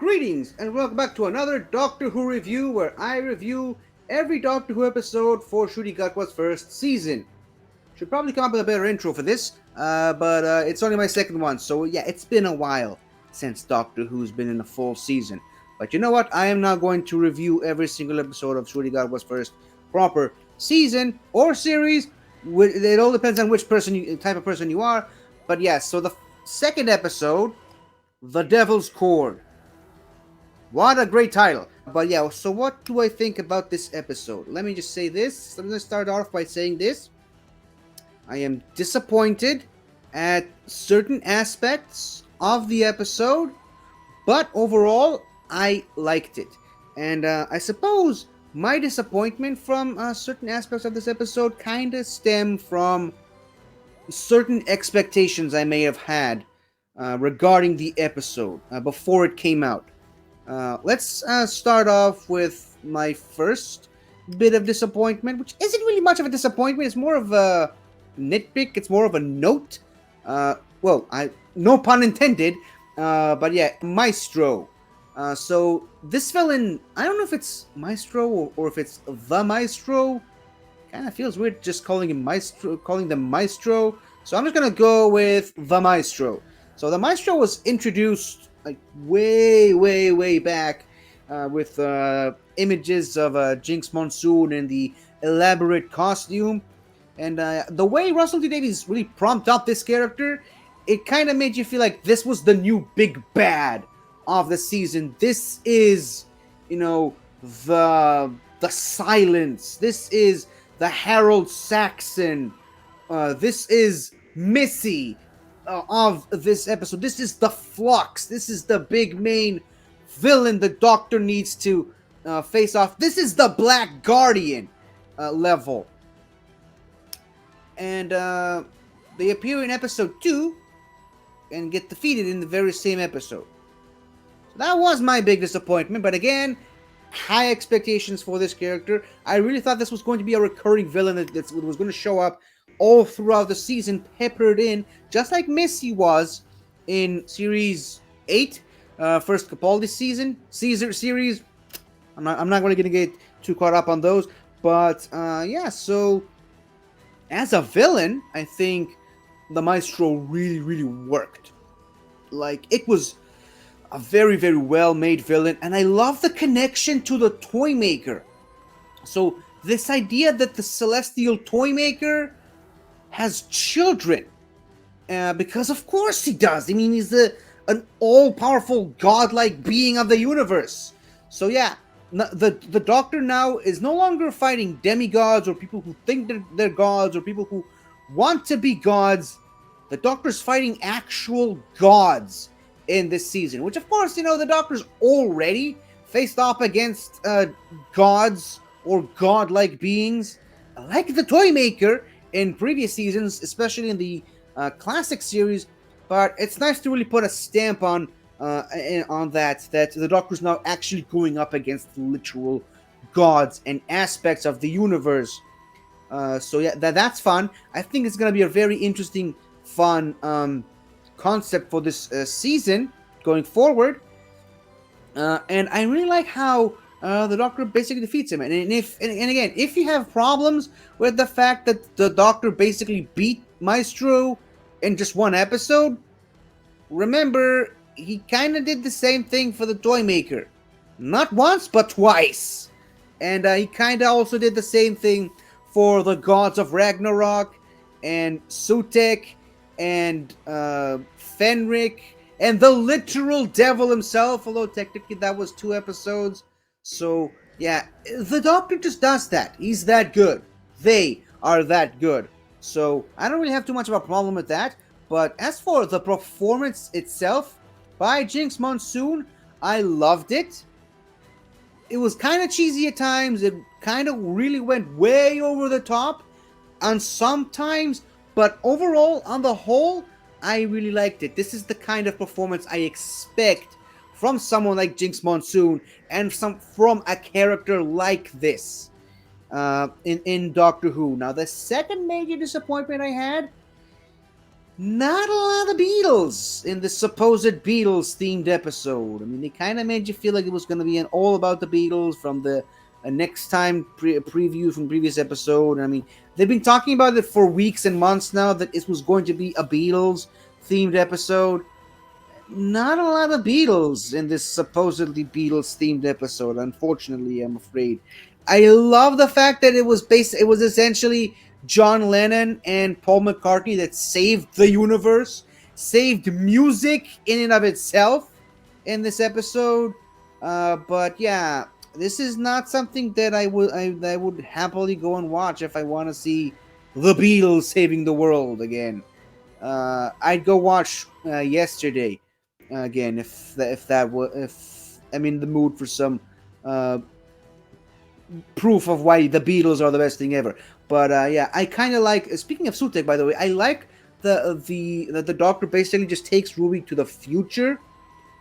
Greetings and welcome back to another Doctor Who review where I review every Doctor Who episode for Shooty Gatwa's first season. Should probably come up with a better intro for this, but it's only my second one, so yeah, it's been a while since Doctor Who's been in a full season. But you know what? I am now going to review every single episode of Shooty Gatwa's first proper season or series. It all depends on which type of person you are. But yes, so the second episode, The Devil's Cord. What a great title. But yeah, so what do I think about this episode? Let me just say this. I'm going to start off by saying this. I am disappointed at certain aspects of the episode, but overall, I liked it. And I suppose my disappointment from certain aspects of this episode kind of stem from certain expectations I may have had regarding the episode before it came out. Let's start off with my first bit of disappointment, which isn't really much of a disappointment. It's more of a nitpick. It's more of a note. No pun intended. But yeah, Maestro. So this villain, I don't know if it's Maestro or if it's the Maestro. Kind of feels weird just calling them Maestro. So I'm just gonna go with the Maestro. So the Maestro was introduced like way back with images of Jinx Monsoon and the elaborate costume. And the way Russell T Davies really prompted up this character, it kind of made you feel like this was the new big bad of the season. This is, the Silence. This is the Harold Saxon. This is Missy of this episode. This is the Flux. This is the big main villain the Doctor needs to face off. This is the Black Guardian level. And they appear in episode 2 and get defeated in the very same episode. So that was my big disappointment, but again, high expectations for this character. I really thought this was going to be a recurring villain that was going to show up all throughout the season, peppered in, just like Missy was in Series 8, first Capaldi series. I'm not going to get too caught up on those, but yeah, so as a villain, I think the Maestro really worked. Like, it was a very well made villain, and I love the connection to the Toymaker. So this idea that the Celestial Toymaker has children, because of course he does. I mean, he's an all-powerful godlike being of the universe. So yeah, the Doctor now is no longer fighting demigods or people who think they're gods or people who want to be gods. The Doctor's fighting actual gods in this season, which of course, the Doctor's already faced off against gods or godlike beings like the Toymaker in previous seasons, especially in the classic series. But it's nice to really put a stamp on that the Doctor's now actually going up against literal gods and aspects of the universe. So yeah, that's fun. I think it's gonna be a very interesting, fun concept for this season going forward. And I really like how the Doctor basically defeats him. And again, if you have problems with the fact that the Doctor basically beat Maestro in just one episode, remember, he kind of did the same thing for the Toymaker. Not once, but twice. And he kind of also did the same thing for the Gods of Ragnarok and Sutek and Fenric and the literal devil himself, although technically that was 2 episodes. So yeah, the Doctor just does that. He's that good. They are that good. So I don't really have too much of a problem with that. But as for the performance itself by Jinx Monsoon, I loved it. It was kind of cheesy at times. It kind of really went way over the top on some times. But overall, on the whole, I really liked it. This is the kind of performance I expect from someone like Jinx Monsoon and from a character like this in Doctor Who. Now, the second major disappointment I had not a lot of Beatles in the supposed Beatles themed episode. I mean, they kind of made you feel like it was going to be an all about the Beatles from the next time preview from previous episode. I mean, they've been talking about it for weeks and months now that it was going to be a Beatles themed episode. Not a lot of Beatles in this supposedly Beatles themed episode, unfortunately, I'm afraid. I love the fact that it was essentially John Lennon and Paul McCartney that saved the universe, saved music in and of itself in this episode. But yeah, this is not something that I would happily go and watch if I want to see the Beatles saving the world again. I'd go watch Yesterday again if I'm in the mood for some uh, proof of why the Beatles are the best thing ever. But yeah, I kind of like. Speaking of Sutek, by the way, I like the Doctor basically just takes Ruby to the future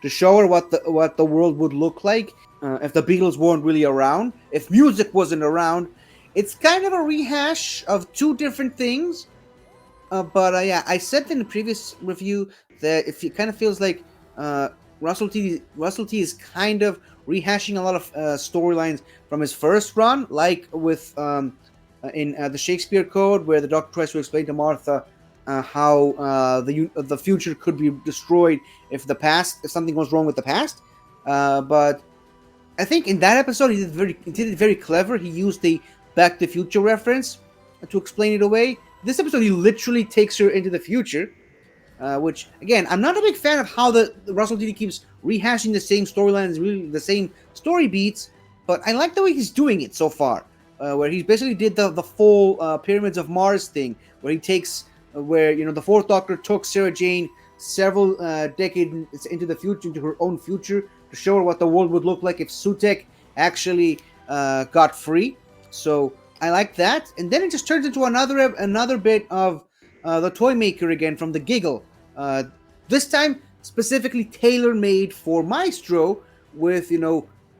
to show her what the world would look like if the Beatles weren't really around, if music wasn't around. It's kind of a rehash of two different things. But yeah, I said in the previous review that it kind of feels like uh, Russell T is kind of rehashing a lot of storylines from his first run, like with in the Shakespeare Code, where the Doctor tries to explain to Martha how the future could be destroyed if something goes wrong with the past. But I think in that episode he did it very clever. He used the Back to the Future reference to explain it away. This episode he literally takes her into the future, which again I'm not a big fan of how the Russell T keeps rehashing the same storylines, really the same story beats. But I like the way he's doing it so far, where he basically did the full Pyramids of Mars thing, where he takes where the Fourth Doctor took Sarah Jane several decades into the future, into her own future, to show her what the world would look like if Sutek actually got free. So I like that, and then it just turns into another bit of the toy maker again from the Giggle. This time specifically tailor made for Maestro, with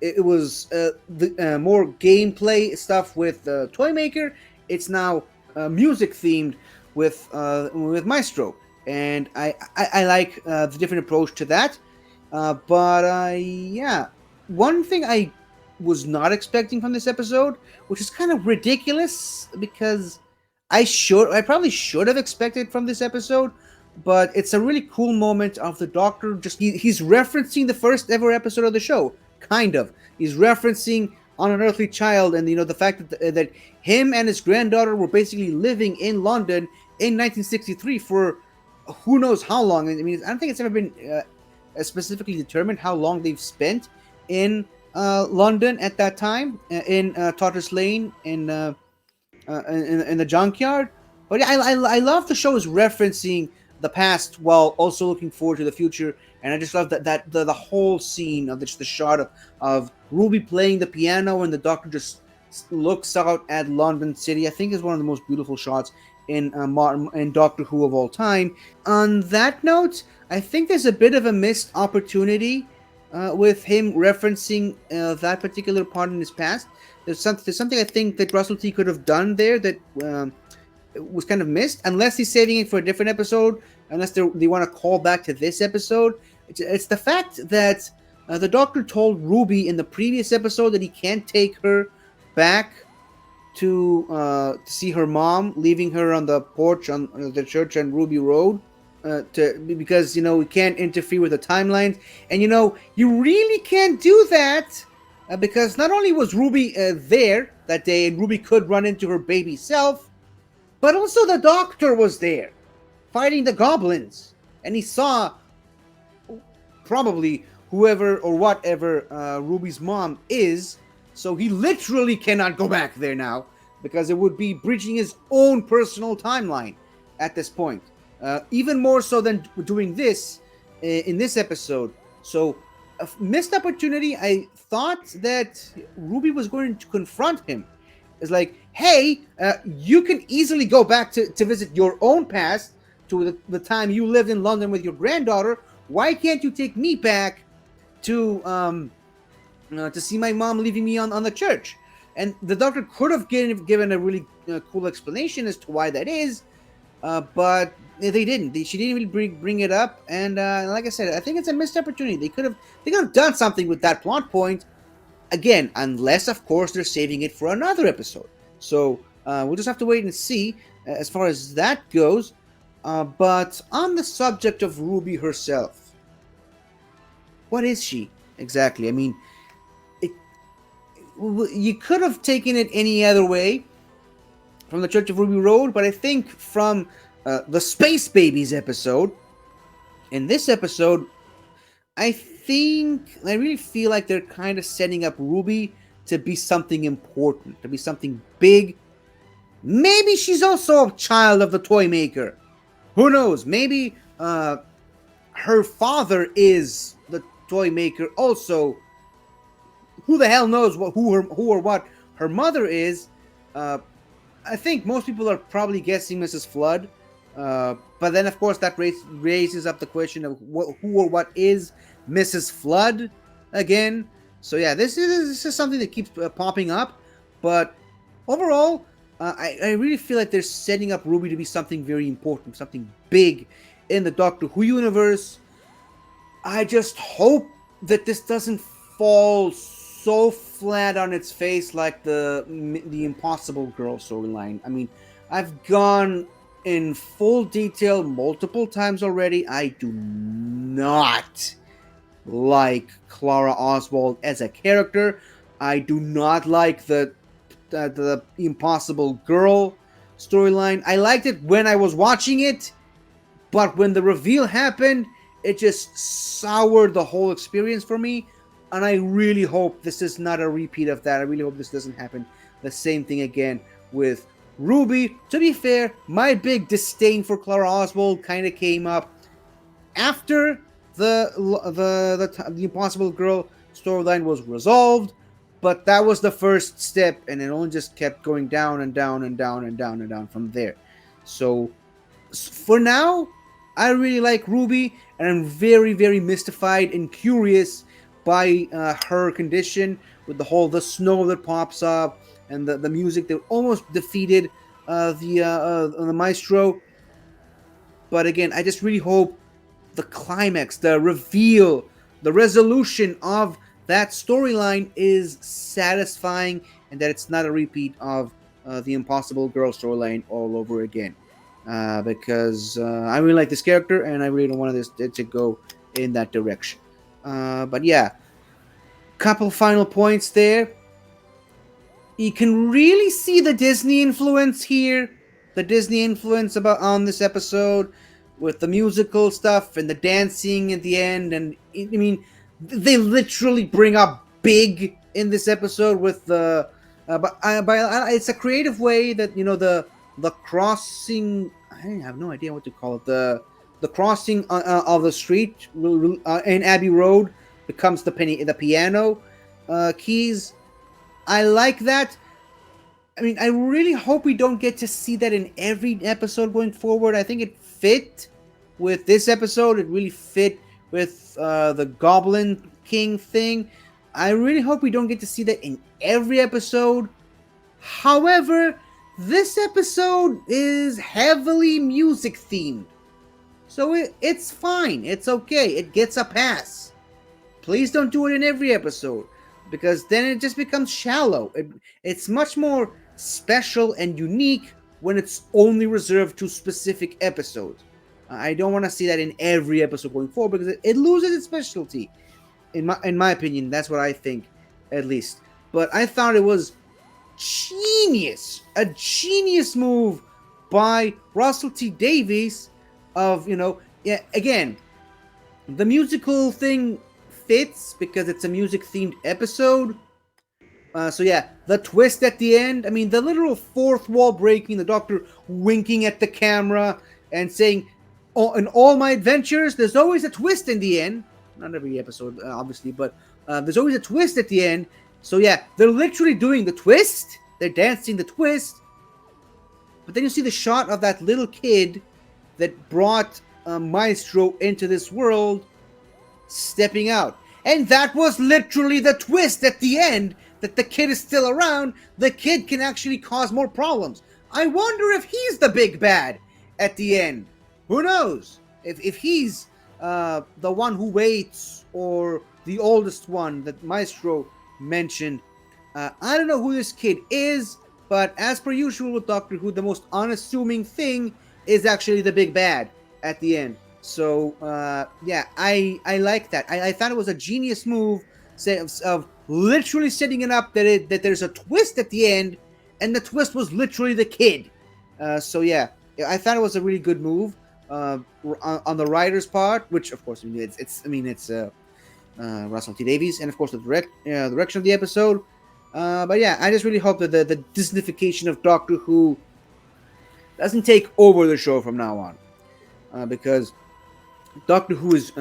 it was the more gameplay stuff with toy maker. It's now music themed with Maestro, and I like the different approach to that. But yeah, one thing I was not expecting from this episode, which is kind of ridiculous because I probably should have expected from this episode, but it's a really cool moment of the Doctor. He's referencing the first ever episode of the show, kind of. He's referencing On an Earthly Child, and the fact that him and his granddaughter were basically living in London in 1963 for who knows how long. I mean, I don't think it's ever been specifically determined how long they've spent in London at that time, in Totter's Lane, in the junkyard. But yeah, I love the show is referencing the past while also looking forward to the future, and I just love that the whole scene of just the shot of Ruby playing the piano and the Doctor just looks out at London City. I think is one of the most beautiful shots in Doctor Who of all time. On that note, I think there's a bit of a missed opportunity with him referencing that particular part in his past. There's something I think that Russell T could have done there that was kind of missed, unless he's saving it for a different episode, unless they want to call back to this episode. It's the fact that the Doctor told Ruby in the previous episode that he can't take her back to see her mom, leaving her on the porch on the church on Ruby Road, because we can't interfere with the timelines, and you really can't do that because not only was Ruby there that day, and Ruby could run into her baby self, but also the Doctor was there fighting the goblins, and he saw probably whoever or whatever Ruby's mom is. So he literally cannot go back there now, because it would be breaching his own personal timeline at this point. Even more so than doing this in this episode. So, a missed opportunity. I thought that Ruby was going to confront him. It's like, hey, you can easily go back to visit your own past, to the time you lived in London with your granddaughter. Why can't you take me back to see my mom leaving me on the church? And the Doctor could have given a really cool explanation as to why that is, but they didn't. She didn't even bring it up, and like I said, I think it's a missed opportunity. They could have done something with that plot point again, unless of course they're saving it for another episode. So we'll just have to wait and see as far as that goes. But on the subject of Ruby herself, what is she exactly? I mean, it, you could have taken it any other way from the Church of Ruby Road, but I think from the Space Babies episode, in this episode, I really feel like they're kind of setting up Ruby to be something important, to be something big. Maybe she's also a child of the toy maker. Who knows? Maybe her father is the toy maker also. Who the hell knows who or what her mother is? Uh, I think most people are probably guessing Mrs. Flood. But then, of course, that raises up the question of who or what is Mrs. Flood again. So yeah, this is something that keeps popping up. But overall, I really feel like they're setting up Ruby to be something very important, something big in the Doctor Who universe. I just hope that this doesn't fall so flat on its face like the Impossible Girl storyline. I mean, I've gone in full detail multiple times already. I do not like Clara Oswald as a character. I do not like the Impossible Girl storyline. I liked it when I was watching it, but when the reveal happened, it just soured the whole experience for me. And I really hope this is not a repeat of that. I really hope this doesn't happen. The same thing again with Ruby. To be fair, my big disdain for Clara Oswald kind of came up after the Impossible Girl storyline was resolved, but that was the first step, and it only just kept going down and down and down and down and down from there. So for now, I really like Ruby, and I'm very, very mystified and curious by her condition with the snow that pops up and the music that almost defeated the Maestro. But again, I just really hope the climax, the reveal, the resolution of that storyline is satisfying, and that it's not a repeat of the Impossible Girl storyline all over again. Because I really like this character, and I really don't want this to go in that direction. But yeah, couple final points there. You can really see the Disney influence here, the Disney influence on this episode, with the musical stuff and the dancing at the end. And I mean, they literally bring up Big in this episode with the but it's a creative way that, you know, the crossing, I have no idea what to call it, the crossing of the street in Abbey Road becomes the piano keys. I like that. I mean, I really hope we don't get to see that in every episode going forward. I think it fit with this episode. It really fit with the Goblin King thing. I really hope we don't get to see that in every episode. However, this episode is heavily music themed. So it's fine. It's okay. It gets a pass. Please don't do it in every episode, because then it just becomes shallow. It's much more special and unique when it's only reserved to specific episodes. I don't want to see that in every episode going forward, because it loses its specialty. In my opinion, that's what I think, at least. But I thought it was a genius move by Russell T Davies of, you know, yeah, again, the musical thing fits because it's a music themed episode. So yeah, the twist at the end, I mean, the literal fourth wall breaking, the Doctor winking at the camera and saying, oh, in all my adventures, there's always a twist in the end. Not every episode, obviously, but there's always a twist at the end. So yeah, they're literally doing the twist. They're dancing the twist. But then you see the shot of that little kid that brought Maestro into this world stepping out. And that was literally the twist at the end, that the kid is still around. The kid can actually cause more problems. I wonder if he's the big bad. at the end. Who knows? If he's the one who waits, or the oldest one that Maestro mentioned, I don't know who this kid is, but as per usual with Doctor Who, the most unassuming thing is actually the big bad at the end. So yeah, I like that. I thought it was a genius move of literally setting it up that there's a twist at the end, and the twist was literally the kid. So yeah, I thought it was a really good move on the writer's part, which of course it's Russell T Davies, and of course the direction of the episode. But yeah, I just really hope that the Disneyfication of Doctor Who doesn't take over the show from now on, because Doctor Who is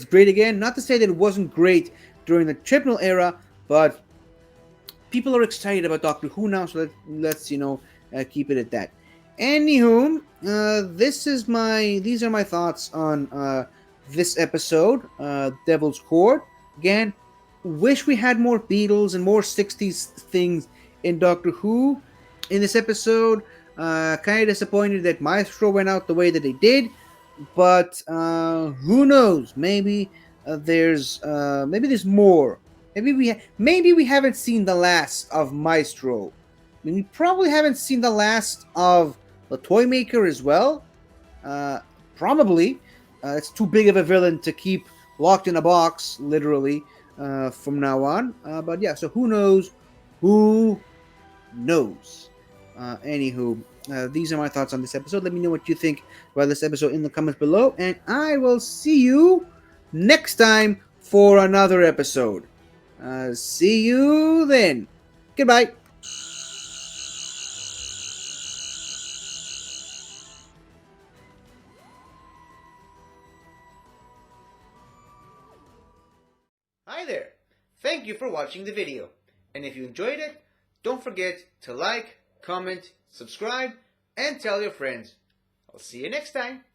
great again. Not to say that it wasn't great during the Chibnall era, but people are excited about Doctor Who now, so let's keep it at that. Anywho, these are my thoughts on this episode, Devil's Court. Again, wish we had more Beatles and more 60s things in Doctor Who in this episode. Kind of disappointed that Maestro went out the way that they did, but who knows? Maybe there's more. Maybe we haven't seen the last of Maestro. I mean, we probably haven't seen the last of the Toymaker as well. Probably. It's too big of a villain to keep locked in a box, literally, from now on. But yeah, so who knows? Who knows? Anywho, these are my thoughts on this episode. Let me know what you think about this episode in the comments below, and I will see you next time for another episode. See you then. Goodbye. Hi there. Thank you for watching the video. And if you enjoyed it, don't forget to like, comment, subscribe, and tell your friends. I'll see you next time.